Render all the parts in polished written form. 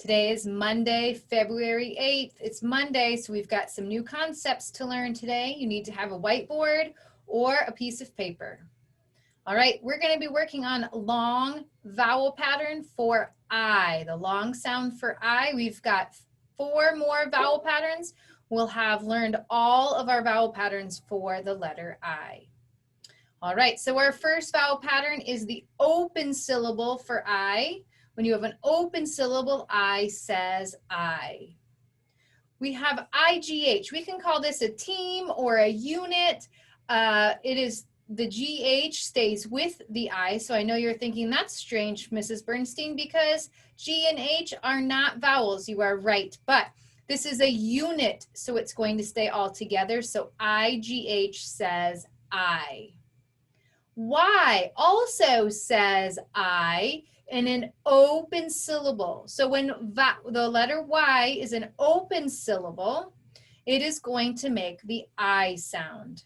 Today is Monday, February 8th. It's Monday, so we've got some new concepts to learn today. You need to have a whiteboard or a piece of paper. All right, we're going to be working on long vowel pattern for I, the long sound for I. We've got 4 more vowel patterns. We'll have learned all of our vowel patterns for the letter I. All right, so our first vowel pattern is the open syllable for I. When you have an open syllable, I says I. We have IGH. We can call this a team or a unit. It is the GH stays with the I. So I know you're thinking that's strange, Mrs. Bernstein, because G and H are not vowels. You are right, but this is a unit, so it's going to stay all together. So IGH says I. Y also says I in an open syllable. So when the letter Y is an open syllable, it is going to make the I sound.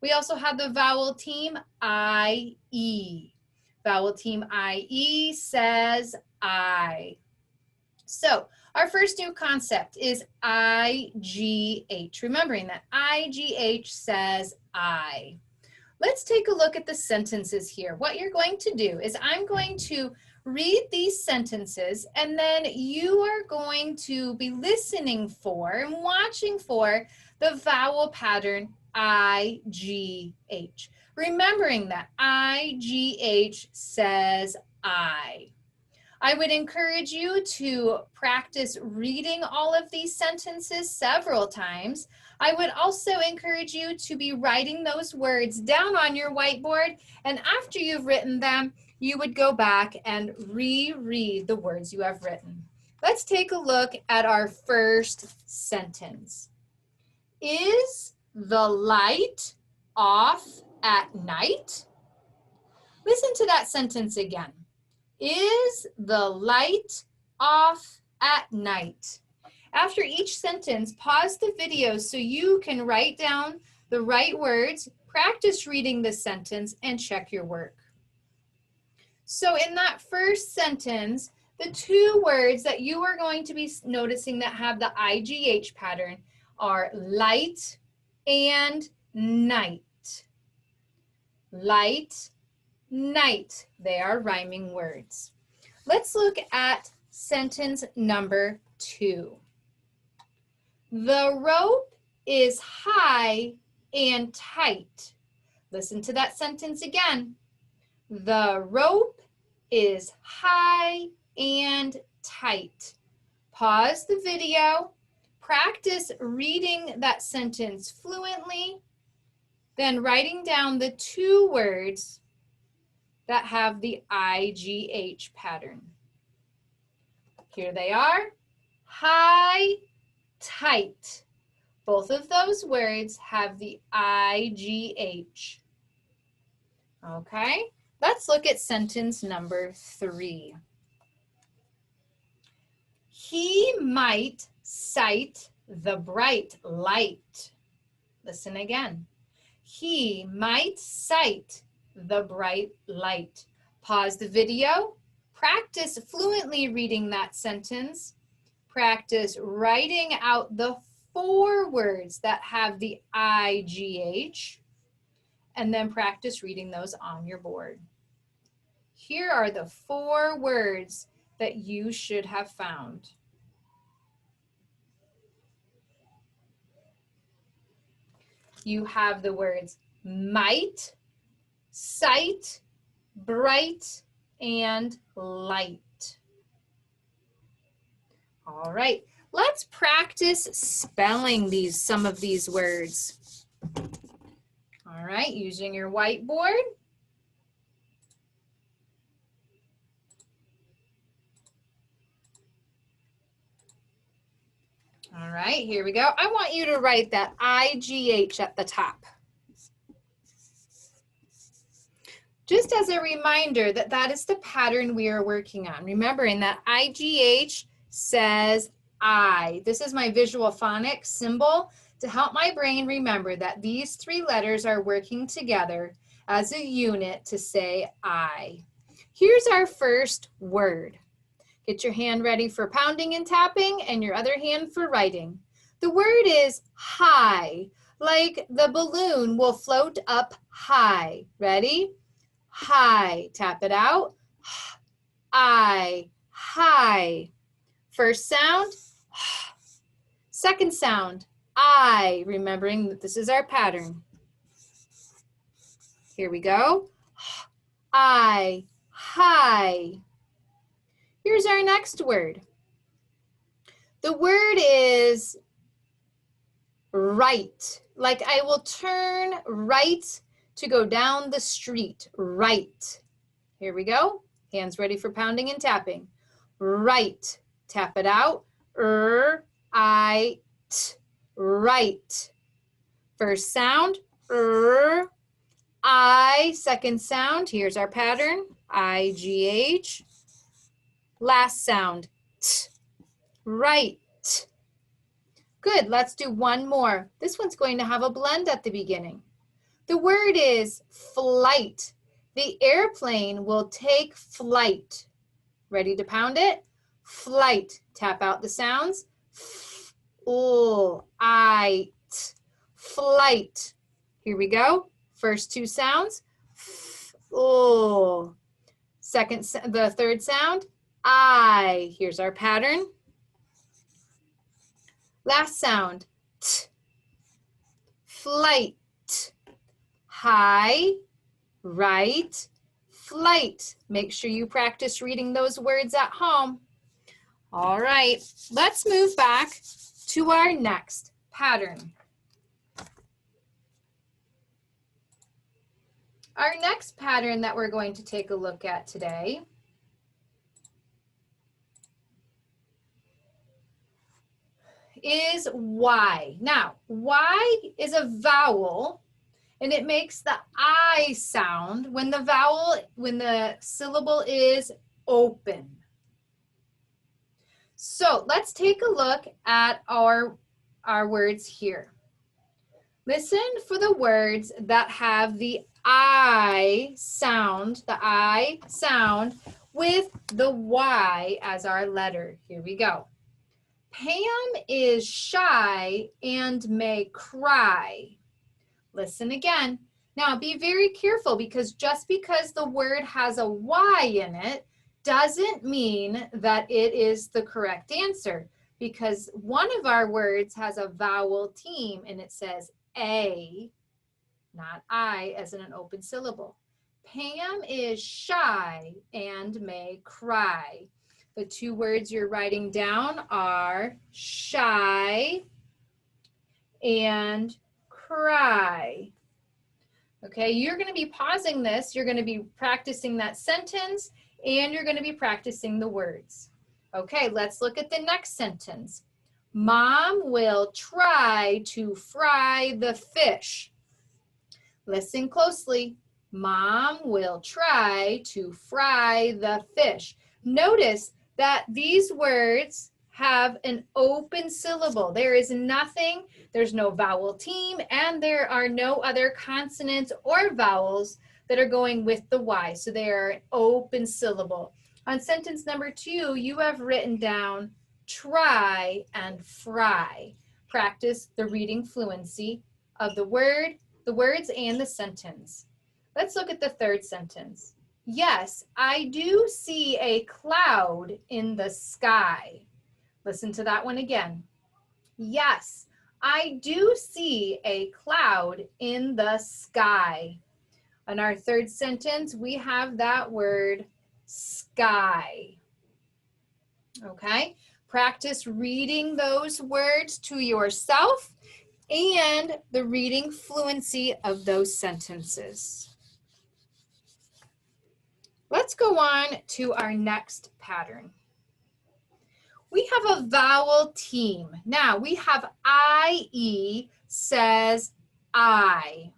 We also have the vowel team IE. Vowel team IE says I. So our first new concept is IGH. Remembering that IGH says I. Let's take a look at the sentences here. What you're going to do is I'm going to read these sentences, and then you are going to be listening for and watching for the vowel pattern IGH. Remembering that IGH says I. I would encourage you to practice reading all of these sentences several times. I would also encourage you to be writing those words down on your whiteboard, and after you've written them, you would go back and reread the words you have written. Let's take a look at our first sentence. Is the light off at night? Listen to that sentence again. Is the light off at night? After each sentence, pause the video so you can write down the right words, practice reading the sentence, and check your work. So in that first sentence, the 2 words that you are going to be noticing that have the IGH pattern are light and night. Light, night. They are rhyming words. Let's look at sentence number 2. The rope is high and tight. Listen to that sentence again. The rope is high and tight. Pause the video. Practice reading that sentence fluently, then writing down the 2 words that have the IGH pattern. Here they are, high, tight. Both of those words have the IGH. Okay, let's look at sentence number 3. He might sight the bright light. Listen again. He might sight the bright light. Pause the video. Practice fluently reading that sentence. Practice writing out the 4 words that have the IGH, and then practice reading those on your board. Here are the 4 words that you should have found. You have the words might, sight, bright, and light. All right, let's practice spelling some of these words. All right, using your whiteboard. All right, here we go. I want you to write that IGH at the top. Just as a reminder that that is the pattern we are working on. Remembering that IGH says I. This is my visual phonics symbol to help my brain remember that these 3 letters are working together as a unit to say I. Here's our first word. Get your hand ready for pounding and tapping and your other hand for writing. The word is high, like the balloon will float up high. Ready? High. Tap it out. I. High. First sound. Second sound. I. Remembering that this is our pattern. Here we go. I. High. Here's our next word. The word is right. Like I will turn right to go down the street. Right. Here we go. Hands ready for pounding and tapping. Right. Tap it out. I, t. Right. First sound. I. Second sound. Here's our pattern. I-G-H. Last sound. T. Right. Good. Let's do one more. This one's going to have a blend at the beginning. The word is flight. The airplane will take flight. Ready to pound it? Flight. Tap out the sounds. I, t. Flight. Here we go. First two sounds. The third sound. I. Here's our pattern. Last sound. T. Flight. High, right, flight. Make sure you practice reading those words at home. All right, let's move back to our next pattern. Our next pattern that we're going to take a look at today is Y. Now, Y is a vowel and it makes the I sound when the syllable is open. So let's take a look at our words here. Listen for the words that have the I sound with the Y as our letter. Here we go. Pam is shy and may cry. Listen again. Now be very careful because just because the word has a Y in it doesn't mean that it is the correct answer, because one of our words has a vowel team and it says A, not I, as in an open syllable. Pam is shy and may cry. The two words you're writing down are shy and cry. Okay, you're going to be pausing this. You're going to be practicing that sentence and you're going to be practicing the words. Okay, let's look at the next sentence. Mom will try to fry the fish. Listen closely. Mom will try to fry the fish. Notice that these words have an open syllable. There is nothing, there's no vowel team, and there are no other consonants or vowels that are going with the Y. So they are an open syllable. On sentence number 2, you have written down try and fry. Practice the reading fluency of the words and the sentence. Let's look at the third sentence. Yes, I do see a cloud in the sky. Listen to that one again. Yes, I do see a cloud in the sky. On our third sentence, we have that word sky. Okay, practice reading those words to yourself and the reading fluency of those sentences. Let's go on to our next pattern. We have a vowel team. Now we have IE says I.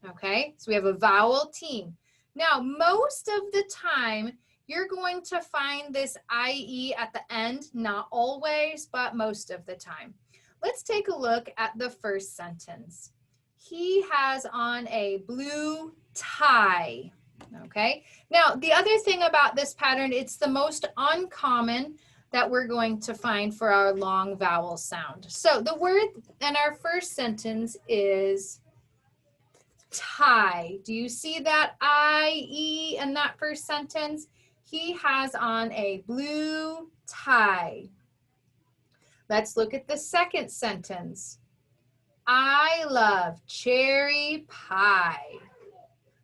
Okay, so we have a vowel team. Now most of the time you're going to find this IE at the end, not always, but most of the time. Let's take a look at the first sentence. He has on a blue tie. Okay, now the other thing about this pattern, it's the most uncommon that we're going to find for our long vowel sound. So the word in our first sentence is tie. Do you see that I-E in that first sentence? He has on a blue tie. Let's look at the second sentence. I love cherry pie.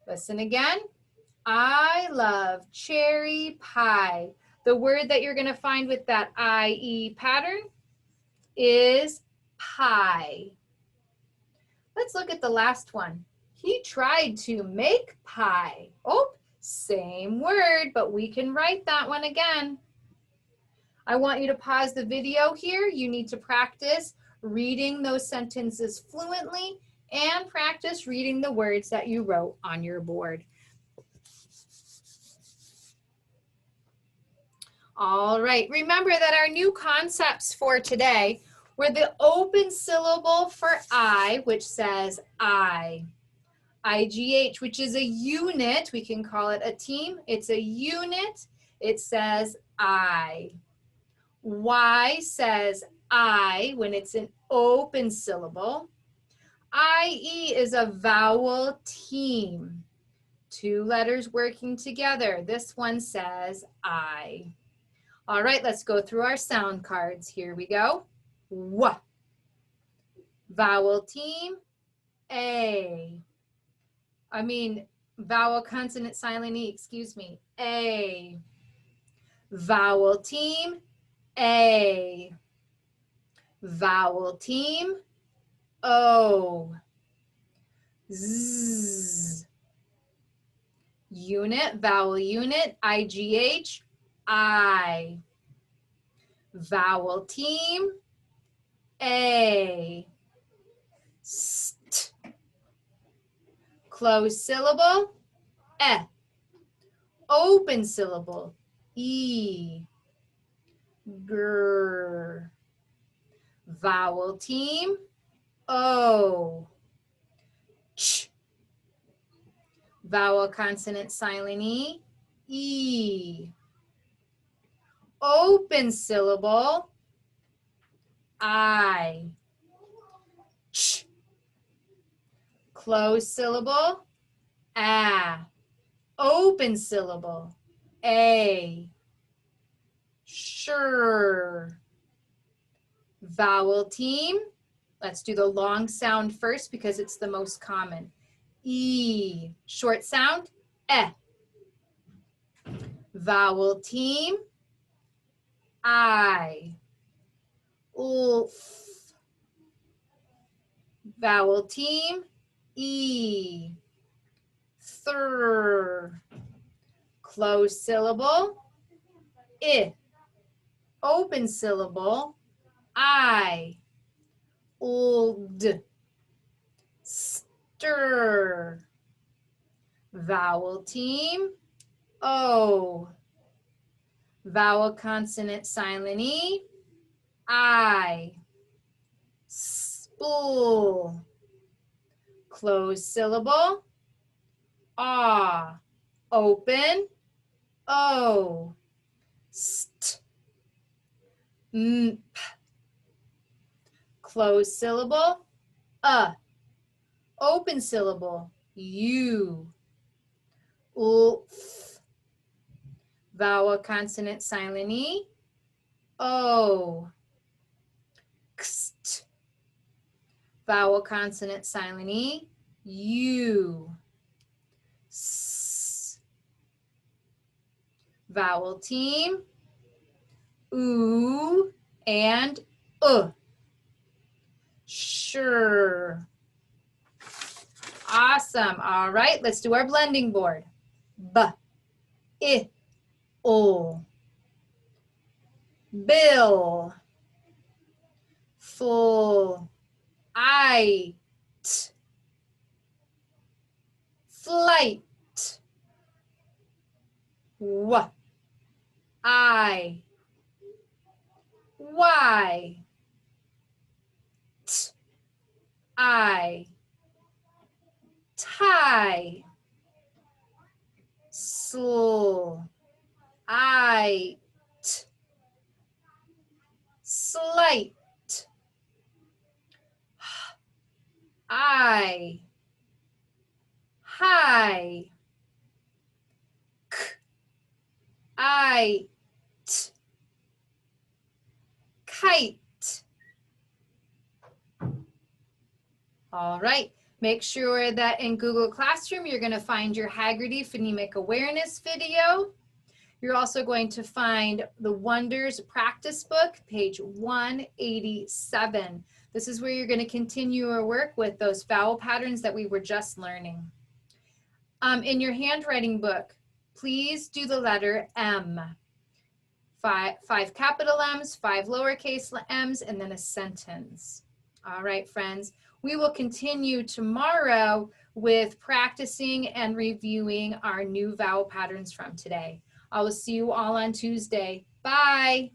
Listen again. I love cherry pie. The word that you're going to find with that I-E pattern is pie. Let's look at the last one. He tried to make pie. Oh, same word, but we can write that one again. I want you to pause the video here. You need to practice reading those sentences fluently and practice reading the words that you wrote on your board. All right, remember that our new concepts for today were the open syllable for I, which says I. IGH, which is a unit. We can call it a team. It's a unit. It says I. Y says I when it's an open syllable. IE is a vowel team. Two letters working together. This one says I. All right, let's go through our sound cards. Here we go. W. Vowel team, A. Vowel consonant silent E, excuse me. A. Vowel team, A. Vowel team, O. Z. Unit, vowel unit, IGH, I. Vowel team, A. St. Closed syllable, E. Open syllable, E. Gr. Vowel team, O. Ch. Vowel consonant silent E, E. Open syllable, I. Ch. Closed syllable, A. Open syllable, A. Sure. Vowel team, let's do the long sound first because it's the most common. E. Short sound, E. Vowel team, I. Ulf. Vowel team, E. Thir. Closed syllable, I. Open syllable, I. Old. Stir. Vowel team, O. Vowel consonant silent E, I. Spool. Closed syllable, Ah. Open, O. St. Mp. Closed syllable, Open syllable, U. Ulf. Vowel consonant silent E, O. Xt. Vowel consonant silent E, U. S. Vowel team, oo and Sure. Awesome. All right, let's do our blending board. B, I, O. Bill. Full. I, t. Flight. W, I. Y. T, I. Tie. sl, I, t, slight, I, high, k, I, t, kite. All right, make sure that in Google Classroom, you're gonna find your Haggerty Phonemic Awareness video. You're also going to find the Wonders Practice Book, page 187. This is where you're gonna continue your work with those vowel patterns that we were just learning. In your handwriting book, please do the letter M. Five capital M's, 5 lowercase m's, and then a sentence. All right, friends, we will continue tomorrow with practicing and reviewing our new vowel patterns from today. I will see you all on Tuesday. Bye.